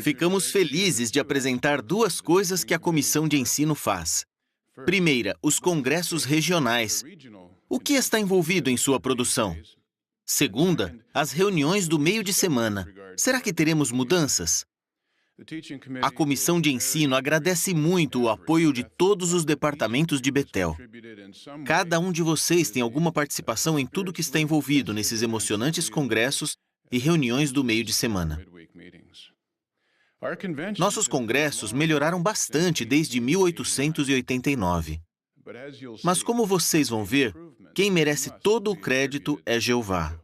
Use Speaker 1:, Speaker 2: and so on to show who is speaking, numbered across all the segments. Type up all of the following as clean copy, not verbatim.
Speaker 1: Ficamos felizes de apresentar duas coisas que a Comissão de Ensino faz. Primeira, os congressos regionais. O que está envolvido em sua produção? Segunda, as reuniões do meio de semana. Será que teremos mudanças? A Comissão de Ensino agradece muito o apoio de todos os departamentos de Betel. Cada um de vocês tem alguma participação em tudo que está envolvido nesses emocionantes congressos e reuniões do meio de semana. Nossos congressos melhoraram bastante desde 1889. Mas como vocês vão ver, quem merece todo o crédito é Jeová.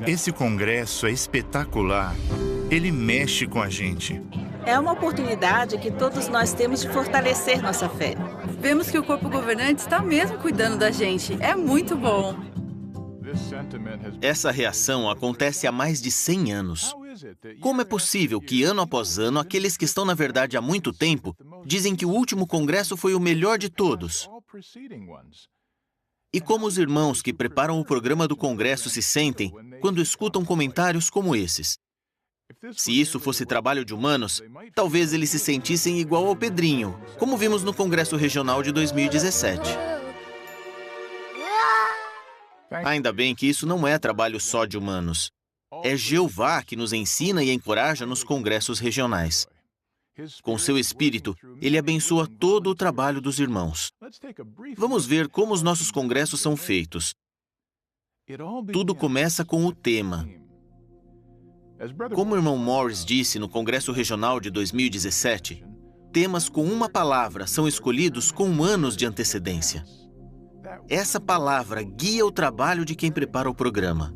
Speaker 2: Esse congresso é espetacular. Ele mexe com a gente.
Speaker 3: É uma oportunidade que todos nós temos de fortalecer nossa fé.
Speaker 4: Vemos que o corpo governante está mesmo cuidando da gente. É muito bom.
Speaker 1: Essa reação acontece há mais de 100 anos. Como é possível que, ano após ano, aqueles que estão, na verdade, há muito tempo, dizem que o último congresso foi o melhor de todos? E como os irmãos que preparam o programa do congresso se sentem quando escutam comentários como esses? Se isso fosse trabalho de humanos, talvez eles se sentissem igual ao Pedrinho, como vimos no Congresso Regional de 2017. Ainda bem que isso não é trabalho só de humanos. É Jeová que nos ensina e encoraja nos congressos regionais. Com seu espírito, ele abençoa todo o trabalho dos irmãos. Vamos ver como os nossos congressos são feitos. Tudo começa com o tema. Como o irmão Morris disse no Congresso Regional de 2017, temas com uma palavra são escolhidos com anos de antecedência. Essa palavra guia o trabalho de quem prepara o programa.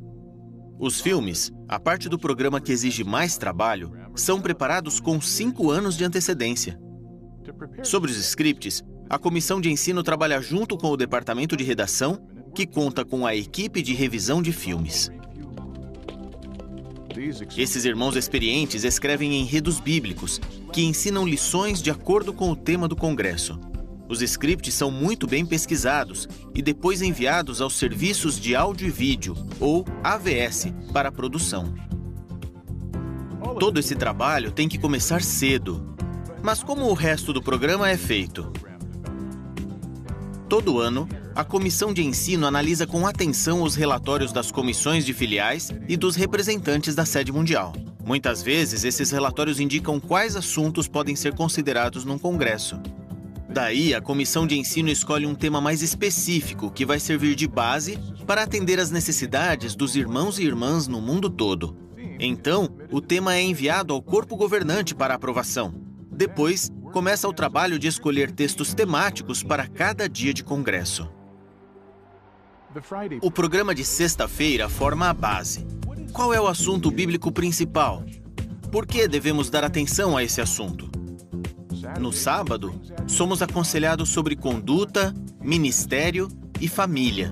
Speaker 1: Os filmes, a parte do programa que exige mais trabalho, são preparados com 5 anos de antecedência. Sobre os scripts, a Comissão de Ensino trabalha junto com o Departamento de Redação, que conta com a equipe de revisão de filmes. Esses irmãos experientes escrevem enredos bíblicos, que ensinam lições de acordo com o tema do congresso. Os scripts são muito bem pesquisados e depois enviados aos serviços de áudio e vídeo, ou AVS, para a produção. Todo esse trabalho tem que começar cedo. Mas como o resto do programa é feito? Todo ano, a Comissão de Ensino analisa com atenção os relatórios das comissões de filiais e dos representantes da sede mundial. Muitas vezes, esses relatórios indicam quais assuntos podem ser considerados num congresso. Daí, a Comissão de Ensino escolhe um tema mais específico que vai servir de base para atender às necessidades dos irmãos e irmãs no mundo todo. Então, o tema é enviado ao corpo governante para aprovação. Depois, começa o trabalho de escolher textos temáticos para cada dia de congresso. O programa de sexta-feira forma a base. Qual é o assunto bíblico principal? Por que devemos dar atenção a esse assunto? No sábado, somos aconselhados sobre conduta, ministério e família.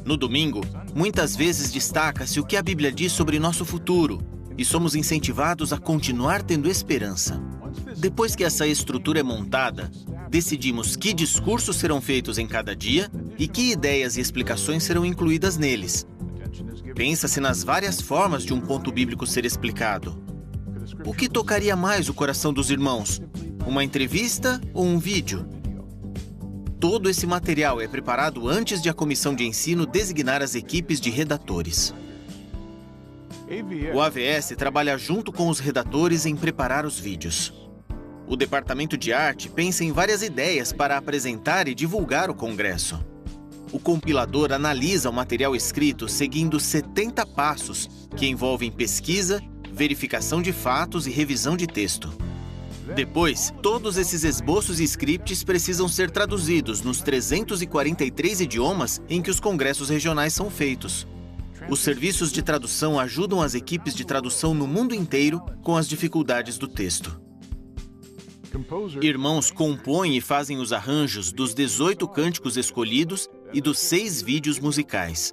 Speaker 1: No domingo, muitas vezes destaca-se o que a Bíblia diz sobre nosso futuro e somos incentivados a continuar tendo esperança. Depois que essa estrutura é montada, decidimos que discursos serão feitos em cada dia e que ideias e explicações serão incluídas neles. Pensa-se nas várias formas de um ponto bíblico ser explicado. O que tocaria mais o coração dos irmãos? Uma entrevista ou um vídeo? Todo esse material é preparado antes de a Comissão de Ensino designar as equipes de redatores. O AVS trabalha junto com os redatores em preparar os vídeos. O Departamento de Arte pensa em várias ideias para apresentar e divulgar o congresso. O compilador analisa o material escrito seguindo 70 passos, que envolvem pesquisa, verificação de fatos e revisão de texto. Depois, todos esses esboços e scripts precisam ser traduzidos nos 343 idiomas em que os congressos regionais são feitos. Os serviços de tradução ajudam as equipes de tradução no mundo inteiro com as dificuldades do texto. Irmãos compõem e fazem os arranjos dos 18 cânticos escolhidos e dos 6 vídeos musicais.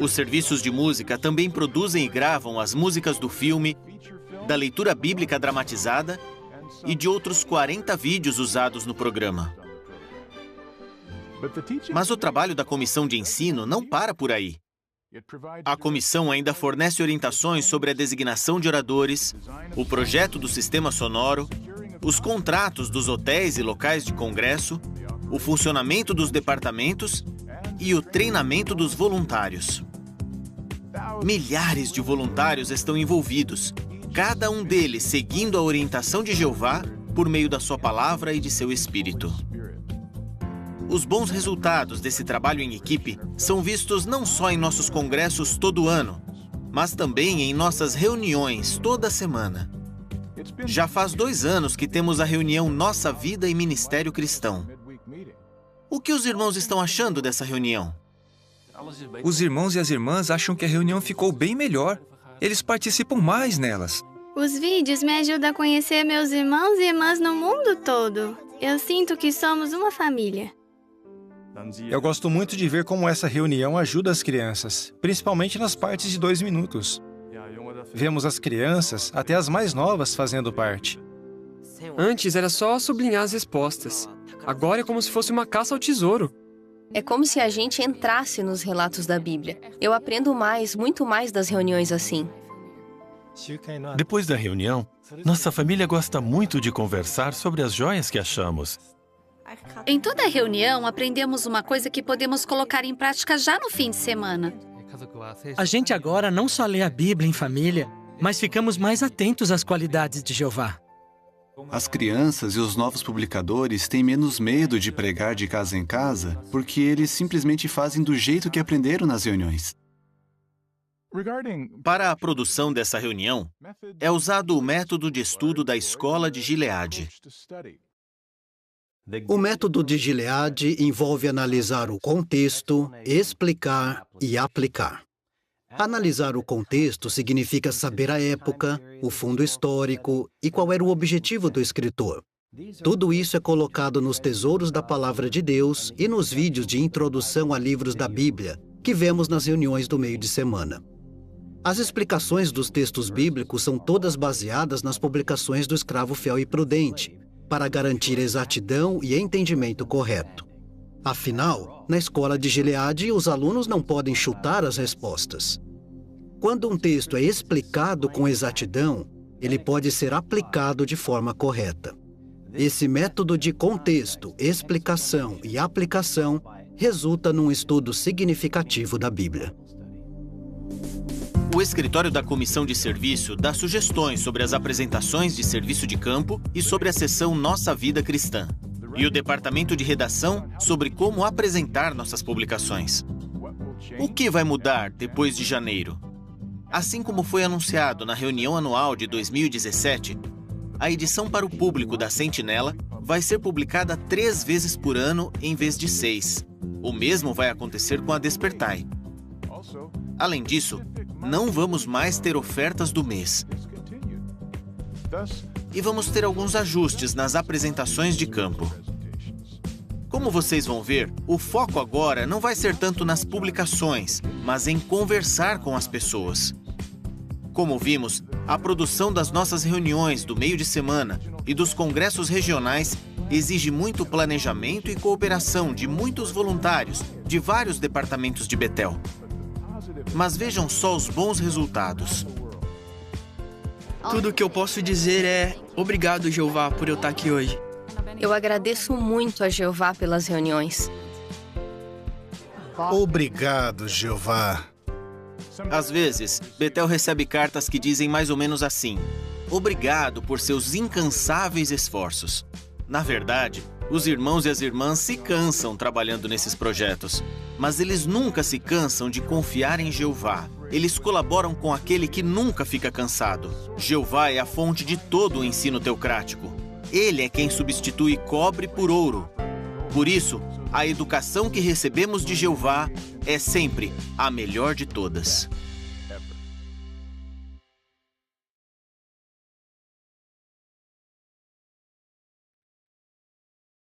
Speaker 1: Os serviços de música também produzem e gravam as músicas do filme, da leitura bíblica dramatizada e de outros 40 vídeos usados no programa. Mas o trabalho da Comissão de Ensino não para por aí. A comissão ainda fornece orientações sobre a designação de oradores, o projeto do sistema sonoro, os contratos dos hotéis e locais de congresso, o funcionamento dos departamentos e o treinamento dos voluntários. Milhares de voluntários estão envolvidos, cada um deles seguindo a orientação de Jeová por meio da sua palavra e de seu espírito. Os bons resultados desse trabalho em equipe são vistos não só em nossos congressos todo ano, mas também em nossas reuniões toda semana. Já faz 2 anos que temos a reunião Nossa Vida e Ministério Cristão. O que os irmãos estão achando dessa reunião?
Speaker 5: Os irmãos e as irmãs acham que a reunião ficou bem melhor. Eles participam mais nelas.
Speaker 6: Os vídeos me ajudam a conhecer meus irmãos e irmãs no mundo todo. Eu sinto que somos uma família.
Speaker 7: Eu gosto muito de ver como essa reunião ajuda as crianças, principalmente nas partes de 2 minutos. Vemos as crianças, até as mais novas, fazendo parte.
Speaker 8: Antes era só sublinhar as respostas. Agora é como se fosse uma caça ao tesouro.
Speaker 9: É como se a gente entrasse nos relatos da Bíblia. Eu aprendo mais, muito mais das reuniões assim.
Speaker 10: Depois da reunião, nossa família gosta muito de conversar sobre as joias que achamos.
Speaker 11: Em toda reunião, aprendemos uma coisa que podemos colocar em prática já no fim de semana.
Speaker 12: A gente agora não só lê a Bíblia em família, mas ficamos mais atentos às qualidades de Jeová.
Speaker 13: As crianças e os novos publicadores têm menos medo de pregar de casa em casa, porque eles simplesmente fazem do jeito que aprenderam nas reuniões.
Speaker 1: Para a produção dessa reunião, é usado o método de estudo da Escola de Gileade.
Speaker 14: O método de Gileade envolve analisar o contexto, explicar e aplicar. Analisar o contexto significa saber a época, o fundo histórico e qual era o objetivo do escritor. Tudo isso é colocado nos tesouros da Palavra de Deus e nos vídeos de introdução a livros da Bíblia que vemos nas reuniões do meio de semana. As explicações dos textos bíblicos são todas baseadas nas publicações do Escravo Fiel e Prudente, para garantir exatidão e entendimento correto. Afinal, na Escola de Gileade, os alunos não podem chutar as respostas. Quando um texto é explicado com exatidão, ele pode ser aplicado de forma correta. Esse método de contexto, explicação e aplicação resulta num estudo significativo da Bíblia.
Speaker 1: O escritório da Comissão de Serviço dá sugestões sobre as apresentações de serviço de campo e sobre a seção Nossa Vida Cristã. E o departamento de redação sobre como apresentar nossas publicações. O que vai mudar depois de janeiro? Assim como foi anunciado na reunião anual de 2017, a edição para o público da Sentinela vai ser publicada 3 vezes por ano em vez de 6. O mesmo vai acontecer com a Despertai. Além disso, não vamos mais ter ofertas do mês. E vamos ter alguns ajustes nas apresentações de campo. Como vocês vão ver, o foco agora não vai ser tanto nas publicações, mas em conversar com as pessoas. Como vimos, a produção das nossas reuniões do meio de semana e dos congressos regionais exige muito planejamento e cooperação de muitos voluntários de vários departamentos de Betel. Mas vejam só os bons resultados.
Speaker 15: Tudo o que eu posso dizer é obrigado, Jeová, por eu estar aqui hoje.
Speaker 9: Eu agradeço muito a Jeová pelas reuniões.
Speaker 7: Obrigado, Jeová.
Speaker 1: Às vezes, Betel recebe cartas que dizem mais ou menos assim: obrigado por seus incansáveis esforços. Na verdade, os irmãos e as irmãs se cansam trabalhando nesses projetos, mas eles nunca se cansam de confiar em Jeová. Eles colaboram com aquele que nunca fica cansado. Jeová é a fonte de todo o ensino teocrático. Ele é quem substitui cobre por ouro. Por isso, a educação que recebemos de Jeová é sempre a melhor de todas.